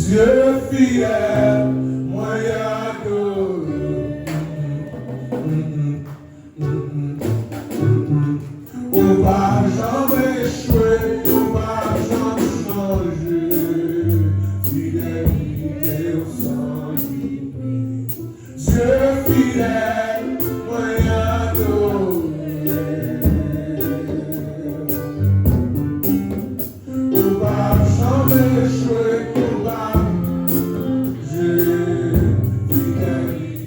Dieu fidèle, moi adore. On va jamais échouer, on va jamais changer. Fidélité au sang limite. Dieu fidèle, moi adore. On va jamais échouer, on va Dieu fidèle.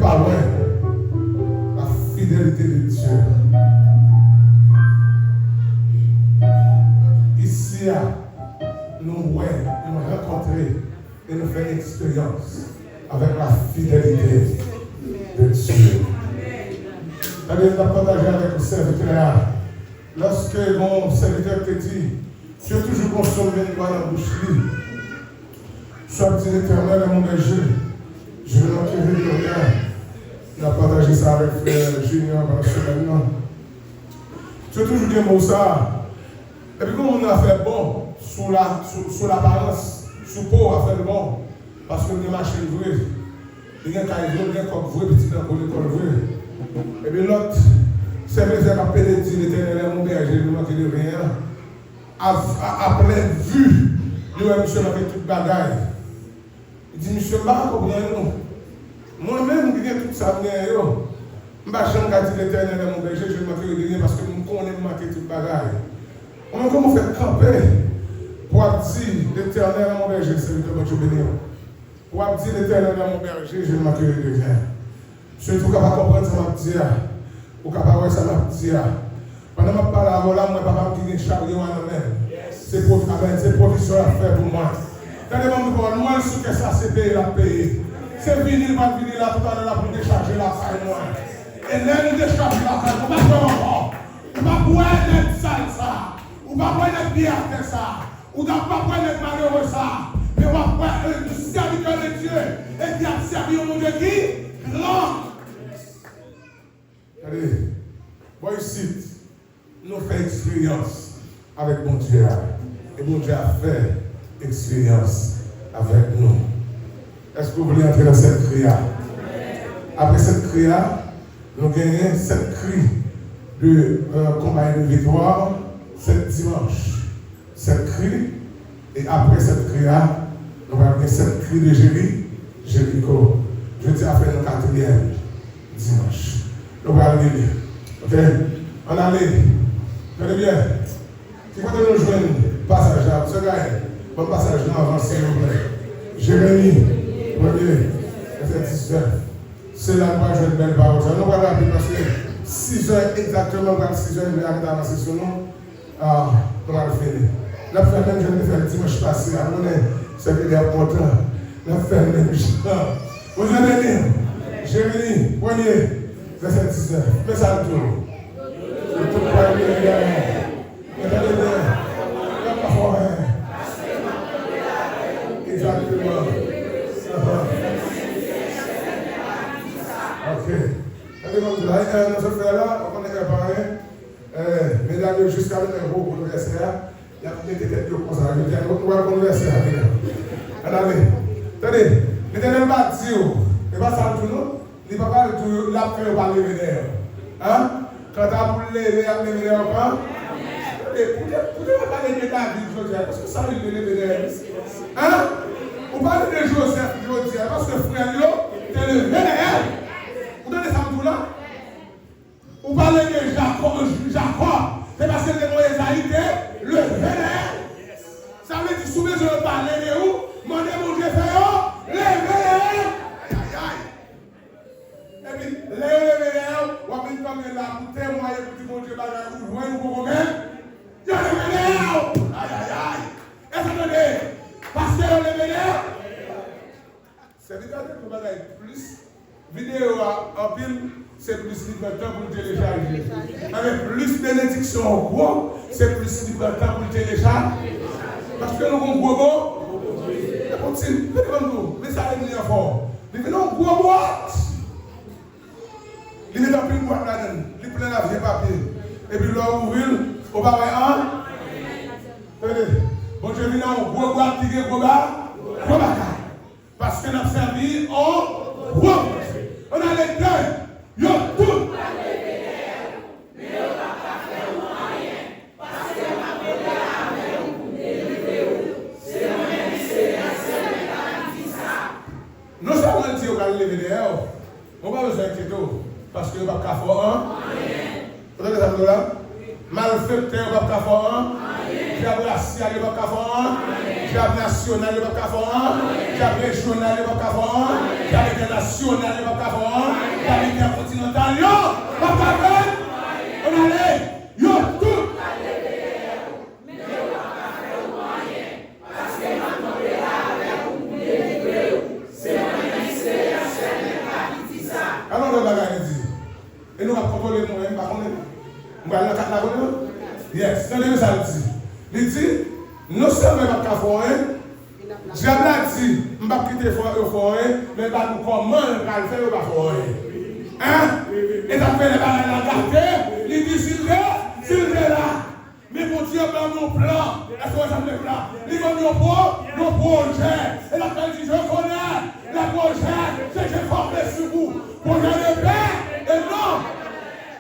pas loin. La fidélité de Dieu. Ici, nous rencontrer et nous faire une expérience avec la fidélité de Dieu. Allez, je vais partager avec le serviteur. Lorsque mon serviteur te dit, tu es toujours consommé de dans la boucherie. Sois dit l'Éternel est mon berger. Je ne manquerai de rien. On a partagé ça avec frère Junior pendant ce semaine. Tu es toujours bien pour ça. Et puis, comme on a fait bon, sous l'apparence, sous peau, a fait bon, parce que les machines vraies, il y a un cahier vrai, il y a un coq vrai, petit dans l'école vrai. Et puis l'autre, c'est vrai que appelé dit l'Éternel est mon berger, je ne manque de rien. À pleine vue, il dit, monsieur, m'a fait toute bagaille. Il dit, monsieur, je ne comprends pas. Moi-même, je dis tout ça, je ne sais pas si l'Éternel est mon berger, je ne manque de rien parce que je connais manquer toute bagaille. Comment on fait camper pour dire l'Éternel est mon berger, c'est le Dieu béni. Pour dire l'Éternel est mon berger, je ne m'accueille de rien. Je suis tout capable de comprendre ça m'a dit. Ou capable de ça m'a dit. Pendant que je parle à là, moi, papa me dit chariot à nous-mêmes. C'est provision à faire pour moi. Quand les gens me disent, moi, ce que ça, c'est payer la payer. C'est venir, va venir là tout à l'heure pour décharger la faille, moi. Et là, nous décharger la faille, on va faire encore. On va pouvoir être sale ça. On va pas être bien à ça. On ne va pas être malheureux ça. Mais on va pas être serviteur de Dieu. Et qui a servi au monde de qui? Grand. Allez, bon ici, nous faisons expérience avec mon Dieu. Et mon Dieu a fait expérience avec nous. Est-ce que vous voulez entrer dans cette cria? Après cette cria, nous gagnons cette cri de combat de victoire. Cette dimanche, cette cri, et après cette cri, nous allons avoir cette cri de Jéricho. Je dis à faire le 4e dimanche. Nous allons aller. Ok? On allait. Tenez bien. Si vous voulez nous joindre, passage là, ce gars, bon passage là, avancez s'il vous plaît. Jérémie, premier, verset 19. C'est là que nous allons jouer une belle parole. Nous allons rappeler parce que 6 heures exactement, 6 heures, nous allons avancer sur nous. Ah, on va le faire. La femme, même, je vais faire le dimanche passé. C'est qu'il y a longtemps. La femme, même, vous allez lire. Jérémie, premier, verset 19. Mets ça le tour. Le tour pour aller le gars. Regardez bien. Comme la forêt. Exactement. Ok. Allez, notre frère là, on est préparé. Mesdames, jusqu'à le gros universitaire, il y a des têtes de conseil. Il y a un universitaire. Allez, attendez, l'Éternel va dire, il va ça tout nous, il va pas tout la faire par lever d'air. Hein? Quand tu as pour lever d'air encore, pourquoi pas parler de David, Joseph? Parce que ça veut dire lever d'air. Hein? On parle de Joseph, Joseph, parce que frère, tu es levé d'air. Vous donnez ça tout là? Vous parlez de Jacob, c'est parce que les Moïse a été le vénère. Ça veut dire, souvent je parle de où? Mon Dieu fait le vénère. Aïe, aïe, aïe. Et puis, le vénère, on va venir comme là pour témoigner pour mon Dieu, vous voyez vous même. Il y a le vénère. Aïe, aïe, aïe. Est-ce que vous parce que le vénère, c'est peut-être plus vidéo en pile. C'est plus libertin pour télécharger. Avec plus bénédiction en gros, c'est plus libertin pour télécharger. Parce que nous avons un gros mot. Mais ça est bien fort. Mais nous avons un gros boîte. Il est dans une boîte là-dedans. Il plein la vieille papier. Et puis là, ouvrir, on va voir un. Bon, je viens dans un gros boîte qui est gros bas. Parce que nous avons servi en gros. On a les deux. Yo tout! Mais on va pas faire rien. Parce que ma belle a pour délivrer. C'est moi c'est la qui ça. Non seulement dire qu'on va lever dehors, on va besoin de parce que on va pas faire un. Vous avez ça là? Malfaiteur, on va pas faire un. diable racial, il va faire. Diable national, il va faire. Diable régional, il va faire. Diable international, il va faire. Diable intercontinental, il va faire. On allait, yo, tout. Alors le bagage dit, et nous allons contrôler nous-mêmes, par contre, nous allons la yes, c'est le ça dit. Il dit, non seulement il va faire foin, diable a dit, je ne vais pas quitter foin, mais pas nous comment il va le faire, il va foin. Hein? Et ça fait les bagages la garder, il dit, s'il est là, mais pour Dieu, dans nos plans, est-ce que vous avez des plans? Il va nos projets, et la fin dit, je connais, la projet, c'est que j'ai formé sur vous. Projet de paix, et non!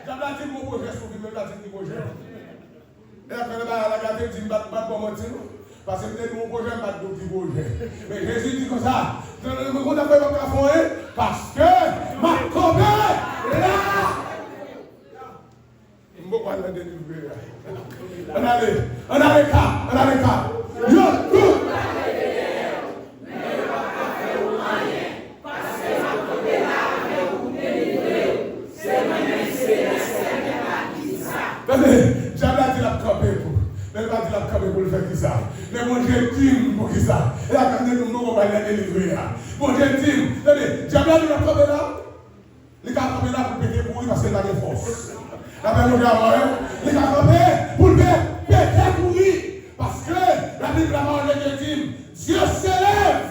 J'avais dit mon projet sur vous, mais j'ai dit mon projet. Et après, la garde dit, je ne vais pas mentir, parce que peut-être mon projet, je ne vais pas dire projet. Mais Jésus dit comme ça, je ne vais pas faire parce que ma commère est là! On a les cas. Yo, tout! J'avais dit la camper pour. Mais pas dit la camper pour le faire qui ça. Mais mon Dieu dit pour qui ça. Et là, quand nous on va les délivrer. Mon Dieu dit, j'avais dit la camper là. Les gars camper là pour péter pour lui parce qu'il n'a pas de force. La même chose, les gars camper pour péter pour lui. Parce que la Bible a parlé de dit, Dieu s'élève.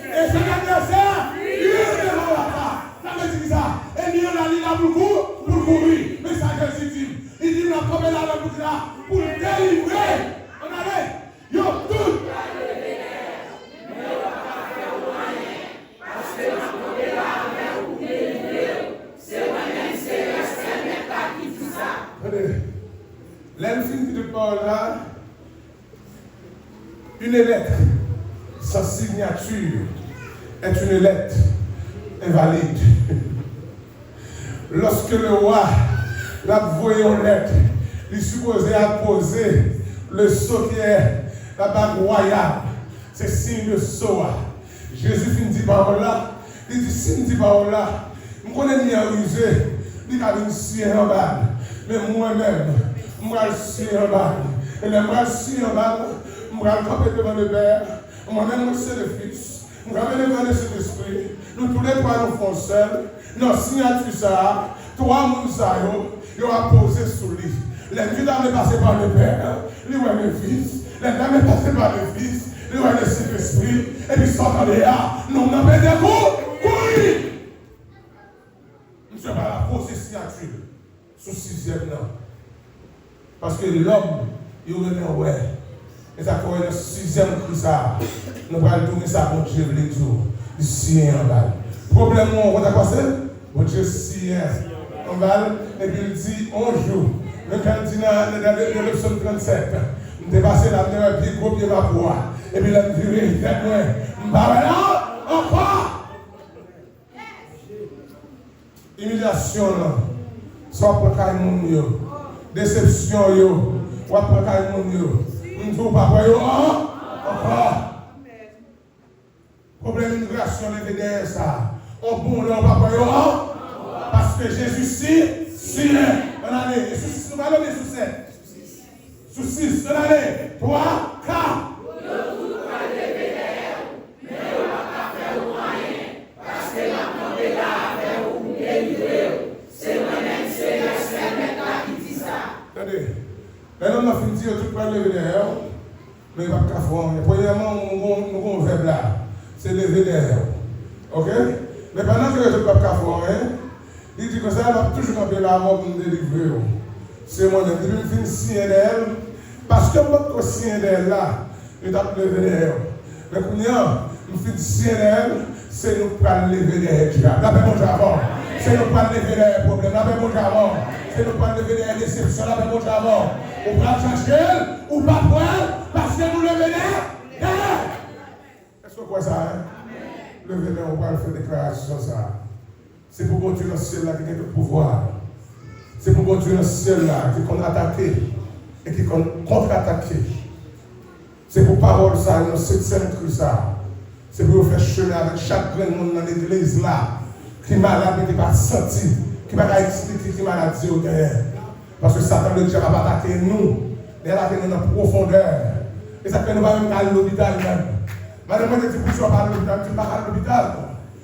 Et c'est l'adversaire, il est devant la part. Ça veut dire ça. Et nous, on a dit là pour courir. Mais ça, Jésus dit. Il dit, on a comme là, pour délivrer. On allait. Yo, tout. L'enfant de Paul là, une lettre sans signature est une lettre invalide. Lorsque le roi l'a voyé en lettre, il supposait apposer le sceau qui est la bague royale. C'est signe de sceau. Jésus finit par là, il dit signe par là, je connais bien rusé, il a une scie en bague, mais moi-même, je vais le scie en bague. Et le moi scie en bague, je vais le camper devant le Père, moi-même c'est le Fils, je vais le devant le Saint-Esprit, nous tous les trois nous faisons seuls, nos signatures ça, trois mounsayos, ils ont posé sous lui. Les deux dames passées par le Père, lui ouais le Fils, les dames passées par le Fils, lui ouais le Saint-Esprit, et puis sortent en dehors, nous n'avons pas de courir. Monsieur va la poser signature sous 6e an. Parce que l'homme, il remet ouais. Et ça corrige le 6e cri ça. Nous allons tourner ça pour Dieu les jours. Du sien en bas. Problème, on va quoi c'est? Mon Dieu, sien en bas. Et puis il dit, on joue. Le candidat de l'élection 37. On dépasse la meilleure vie, gros pied ma voix. Et puis il a viré, tête loin. Là, encore. Humiliation, soit pour caille mon yo. Déception yo. Soit pour caille mon yo. Nous papa yo encore. Problème d'immigration levé derrière ça. On bon là papa yo parce que Jésus si on allait nous allons sous 7. Sous 6 on allait 3 4. Maintenant, on a fini de tout lever derrière, mais il va pas faire. Premièrement, nous avons un verbe là, c'est lever derrière. Ok? Mais pendant que je ne vais pas faire, il dit que ça va toujours appeler la mort pour nous délivrer. C'est moi-même. Il me fait signer d'elle, parce que votre signer d'elle là, il va lever derrière. Mais quand il me fait signer d'elle, c'est nous pour lever derrière. La paix, mon javon. C'est nous pour lever derrière le problème. La paix, mon javon. C'est nous pour lever derrière les déceptions. La paix, mon javon. Ou pas chercher, ou pas prendre, parce que nous le venons. Est-ce que vous voyez ça? Le venons, on va faire des déclarations ça. C'est pour continuer dans ce ciel-là qui a le pouvoir. C'est pour continuer dans ce ciel-là qui qu'on a attaqué. et qui contre-attaquer. C'est pour parole ça, une septième cru ça. C'est pour faire chemin avec chaque grand monde dans l'église là, qui est malade et qui va sentir, qui va expliquer qui est maladie au derrière. Parce que Satan le diable va attaquer nous, il va attaquer nous dans la profondeur. Et ça fait nous va même aller à l'hôpital même. Madame, je dis pour pas à l'hôpital, tu ne vas pas à l'hôpital.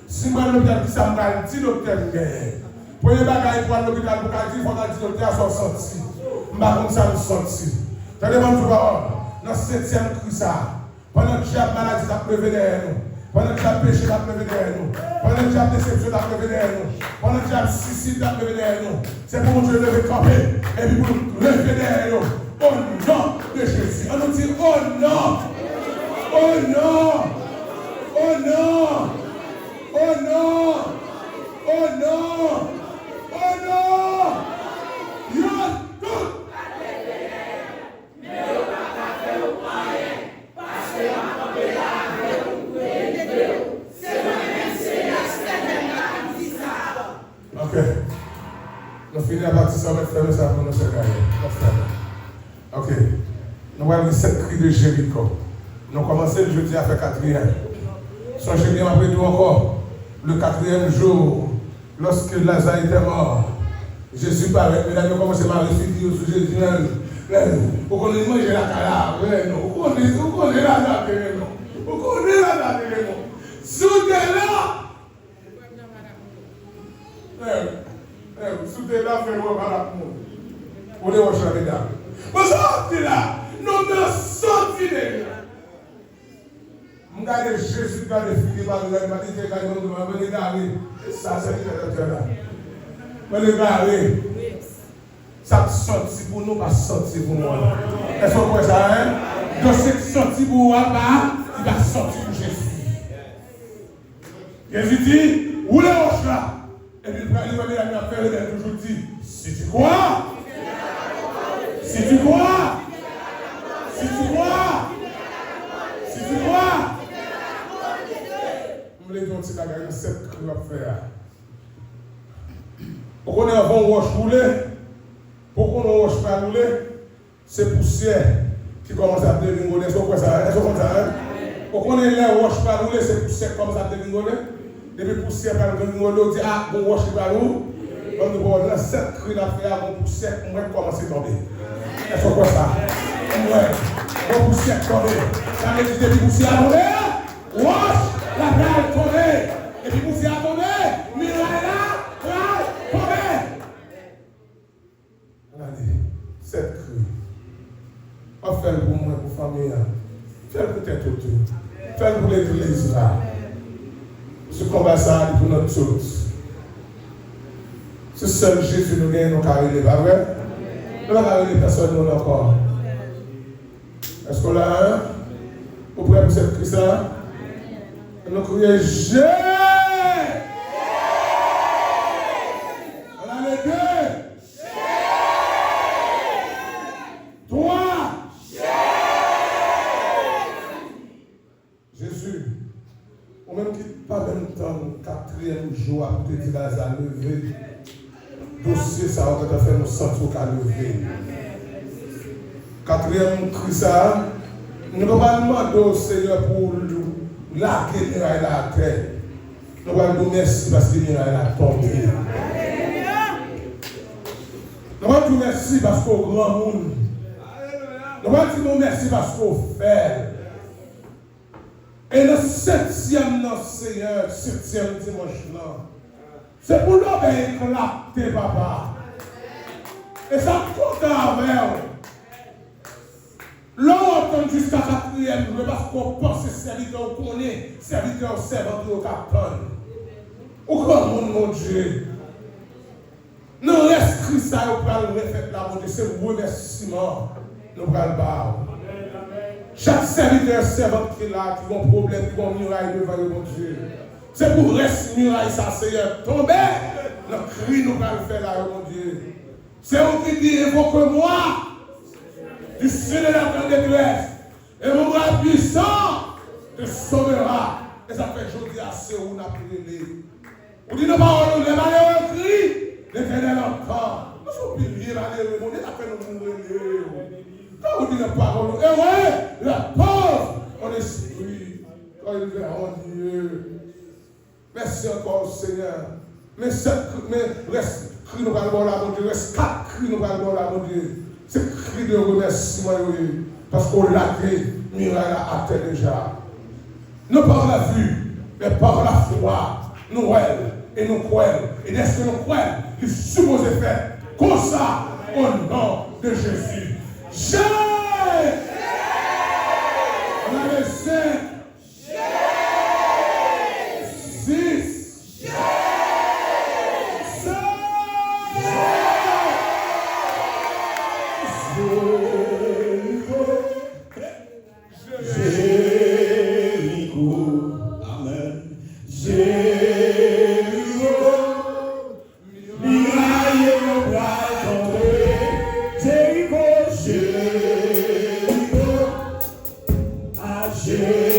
Si moi à l'hôpital, qui ça me dit docteur gagne. Premier bagage pour aller à l'hôpital, pour dire, il faut que le docteur soit sorti. Je ne vais pas comme ça me sortir. Je demande tout parole. Dans ce septième cru ça, pendant que j'ai maladie, ça peut venir derrière nous. Pendant que j'ai péché, ça peut venir derrière nous. Pendant que j'ai déception, ça peut venir derrière nous. Pendant que j'ai suicide, ça peut venir derrière nous. C'est pour Dieu lever camper et puis pour lever derrière nous. Au nom de Jésus. On nous dit oh non. Oh non. Oh non. Oh non. Oh non. Oh non. You're good. Ok. Nous finissons à partir de ça, on va faire ça pour nous faire. Ok. Nous avons 7 cris de Jéricho. Nous commençons le jeudi à faire 4e. Songez bien après tout encore. Le 4e jour, lorsque Lazare était mort, Jésus parlait, mais là nous commençons à réfléchir sur Jésus. Pour qu'on ait mangé la calabre, pour qu'on ait la date, pour qu'on ait la date. Soudain-là, soudain-là, fais-moi par la monde. On est au champ de dame. Vous sortez là, nous sommes sortis de là. Je regarde Jésus, je regarde Philippe, je regarde ça, c'est là. Je regarde. Ça sorti pour nous, pas sorti pour moi. Est-ce que vous voyez ça, hein? Donc, c'est sorti pour moi, il va sortir pour Jésus. Jésus dit, où les roches là? Et puis, il va faire le toujours dit, si tu crois, si tu crois, si tu crois, si tu crois, je me dis, on a gagné 7 crues à faire. Pourquoi on est avant roche roulée? Pourquoi on ne roche pas roulée? C'est poussière qui commence à dégringoler. Est-ce que ça? Pourquoi on est là, roche pas roulée, c'est poussière qui commence à dégringoler? Depuis poussière par dégringoler, on dit, ah, bon roche pas roulée. On a 7 crues à faire, bon poussière, on va commencer à tomber. Est-ce que ça? Ouais, bon poussière tomber. Ça veut dire depuis poussière à tomber, roche, la balle tomber. Et puis poussière à tomber, miraille là, tomber. Regardez, 7 crues. On fait pour moi, pour la famille. Fais-le pour tête autour. Fais-le pour l'église là. Ce combat ça pour notre tous. C'est seul Jésus nous gagne nos carrières, pas vrai? Nous n'avons pas personne nous encore. Est-ce qu'on a un? Vous pouvez pour cette crise là? Nous crions Jésus! On a les deux! Jésus, on même quitte pas même temps, 4e jour, à côté de Lazare levé. Dossier, ça va faire nous sentir qu'à lever. 4e cri, ça, nous ne pouvons pas demander au Seigneur pour larguer les murailles à la terre. Nous allons dire merci parce que les murailles a tombé. Nous allons dire merci parce qu'au grand monde. Nous allons dire merci parce qu'au fait. Et le 7e dans Seigneur, 7e dimanche là, c'est pour l'obéir que l'acte, papa. Et ça compte avec l'on entend jusqu'à 4e, parce qu'on pense que serviteur qu'on est, serviteur servant au capitaine. Au grand monde, mon Dieu. Nous l'esprit ça, nous allons refaire la bonté, c'est le remerciement. Nous allons le bar. Chaque serviteur servant qui est là, qui a un problème, qui a un muraille devant le mon Dieu. C'est pour rester muraille, ça, Seigneur. Tomber, le cri nous allons faire là, mon Dieu. C'est vous qui dit, évoque-moi du sein de la grande détresse. Et mon bras puissant te sauvera. Et ça fait aujourd'hui assez où on a prié. On dit nos paroles, les malheureux crient, l'Éternel encore. Nous sommes piliers, malheureux, on est à peine nous mourir. On dit la parole. Et ouais, la pauvre en esprit, quand ils verront Dieu. Merci encore, Seigneur. Mais reste cri nous parlons là, mon Dieu. Reste 4 cris nous parlons là, mon Dieu. C'est cri de remerciement, parce qu'on l'a créé, miracle à terre déjà. Non par la vue, mais par la foi, nous croyons et nous croyons. Et dès que nous croyons, il suppose faire comme ça, au nom de Jésus. J'ai! On a les 5. 6. 7. Jéricho. Amen. Jéricho. Miraille le bras tombé. Jéricho. Jéricho. Ah, Jéricho.